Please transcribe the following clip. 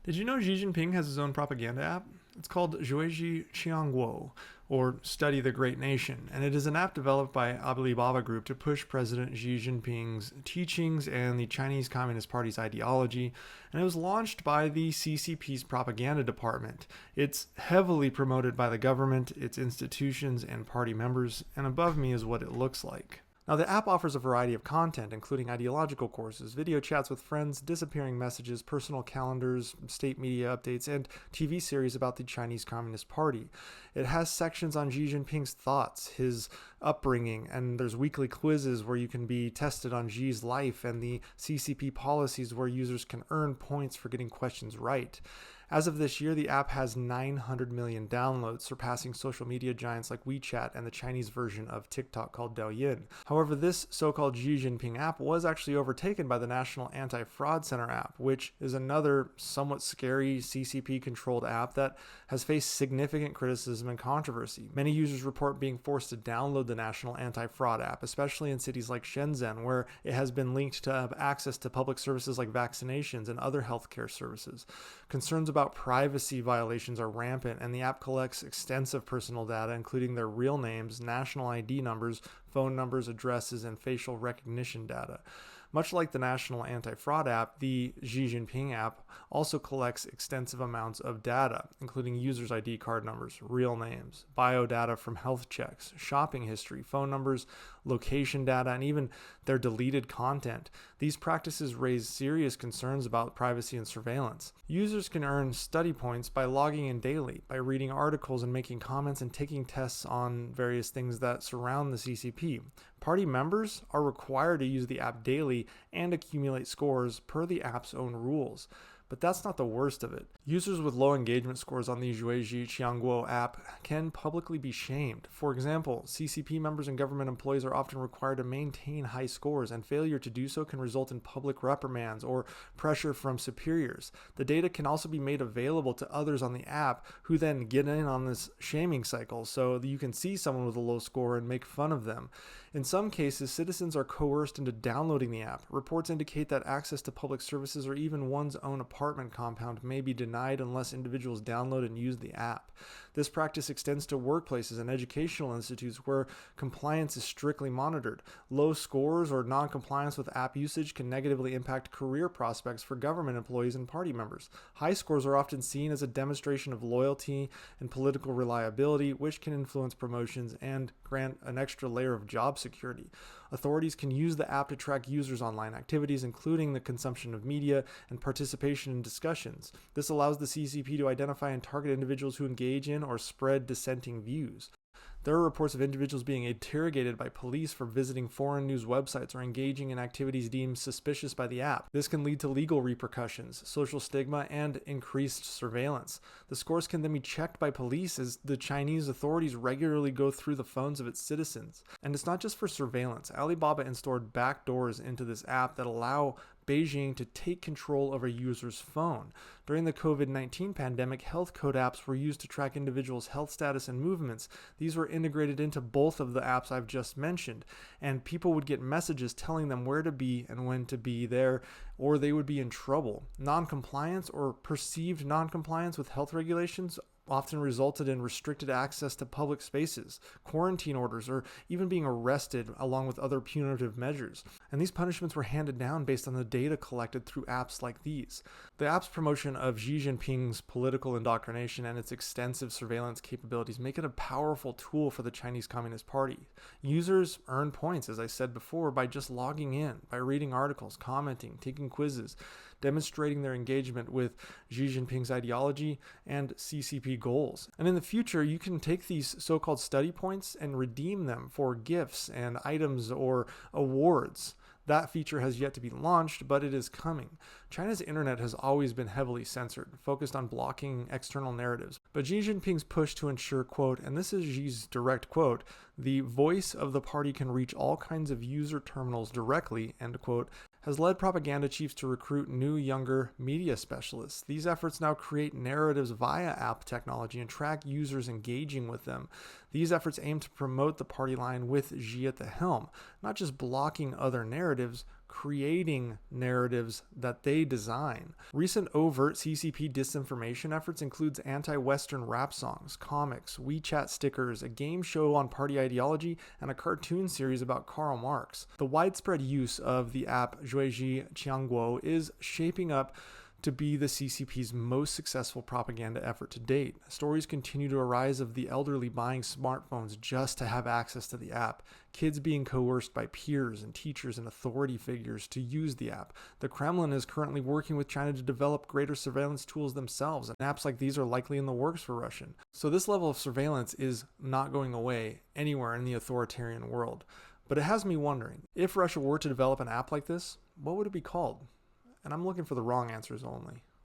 Did you know Xi Jinping has his own propaganda app? It's called Zhuiji Qiangguo, or Study the Great Nation, and it is an app developed by Alibaba Group to push President Xi Jinping's teachings and the Chinese Communist Party's ideology, and it was launched by the CCP's propaganda department. It's heavily promoted by the government, its institutions, and party members, and above me is what it looks like. Now, the app offers a variety of content, including ideological courses, video chats with friends, disappearing messages, personal calendars, state media updates, and TV series about the Chinese Communist Party. It has sections on Xi Jinping's thoughts, his upbringing, and there's weekly quizzes where you can be tested on Xi's life, and the CCP policies where users can earn points for getting questions right. As of this year, the app has 900 million downloads, surpassing social media giants like WeChat and the Chinese version of TikTok called Douyin. However, this so-called Xi Jinping app was actually overtaken by the National Anti-Fraud Center app, which is another somewhat scary CCP-controlled app that has faced significant criticism and controversy. Many users report being forced to download the National Anti-Fraud app, especially in cities like Shenzhen, where it has been linked to have access to public services like vaccinations and other healthcare services. Concerns about privacy violations are rampant, and the app collects extensive personal data, including their real names, national ID numbers, phone numbers, addresses, and facial recognition data. Much like the National Anti-Fraud app, the Xi Jinping app also collects extensive amounts of data, including users' ID card numbers, real names, biodata from health checks, shopping history, phone numbers, location data, and even their deleted content. These practices raise serious concerns about privacy and surveillance. Users can earn study points by logging in daily, by reading articles and making comments and taking tests on various things that surround the CCP. Party members are required to use the app daily and accumulate scores per the app's own rules. But that's not the worst of it. Users with low engagement scores on the Zhuiji Qiangguo app can publicly be shamed. For example, CCP members and government employees are often required to maintain high scores, and failure to do so can result in public reprimands or pressure from superiors. The data can also be made available to others on the app, who then get in on this shaming cycle, so that you can see someone with a low score and make fun of them. In some cases, citizens are coerced into downloading the app. Reports indicate that access to public services or even one's own apartment compound may be denied unless individuals download and use the app. This practice extends to workplaces and educational institutes where compliance is strictly monitored. Low scores or non-compliance with app usage can negatively impact career prospects for government employees and party members. High scores are often seen as a demonstration of loyalty and political reliability, which can influence promotions and grant an extra layer of job security. Authorities can use the app to track users' online activities, including the consumption of media and participation in discussions. This allows the CCP to identify and target individuals who engage in or spread dissenting views. There are reports of individuals being interrogated by police for visiting foreign news websites or engaging in activities deemed suspicious by the app. This can lead to legal repercussions, social stigma, and increased surveillance. The scores can then be checked by police as the Chinese authorities regularly go through the phones of its citizens. And it's not just for surveillance. Alibaba installed backdoors into this app that allow Beijing to take control of a user's phone. During the COVID-19 pandemic, health code apps were used to track individuals' health status and movements. These were integrated into both of the apps I've just mentioned, and people would get messages telling them where to be and when to be there, or they would be in trouble. Non-compliance or perceived non-compliance with health regulations often resulted in restricted access to public spaces, quarantine orders, or even being arrested, along with other punitive measures. And these punishments were handed down based on the data collected through apps like these. The app's promotion of Xi Jinping's political indoctrination and its extensive surveillance capabilities make it a powerful tool for the Chinese Communist Party. Users earn points, as I said before, by just logging in, by reading articles, commenting, taking quizzes, demonstrating their engagement with Xi Jinping's ideology and CCP goals. And in the future, you can take these so-called study points and redeem them for gifts and items or awards. That feature has yet to be launched, but it is coming. China's internet has always been heavily censored, focused on blocking external narratives. But Xi Jinping's push to ensure, quote, and this is Xi's direct quote, the voice of the party can reach all kinds of user terminals directly, end quote, has led propaganda chiefs to recruit new, younger media specialists. These efforts now create narratives via app technology and track users engaging with them. These efforts aim to promote the party line with Xi at the helm, not just blocking other narratives, creating narratives that they design. Recent overt CCP disinformation efforts includes anti-Western rap songs, comics, WeChat stickers, a game show on party ideology, and a cartoon series about Karl Marx. The widespread use of the app Zhuiji Qiangguo is shaping up to be the CCP's most successful propaganda effort to date. Stories continue to arise of the elderly buying smartphones just to have access to the app, kids being coerced by peers and teachers and authority figures to use the app. The Kremlin is currently working with China to develop greater surveillance tools themselves, and apps like these are likely in the works for Russia. So this level of surveillance is not going away anywhere in the authoritarian world. But it has me wondering, if Russia were to develop an app like this, what would it be called? And I'm looking for the wrong answers only.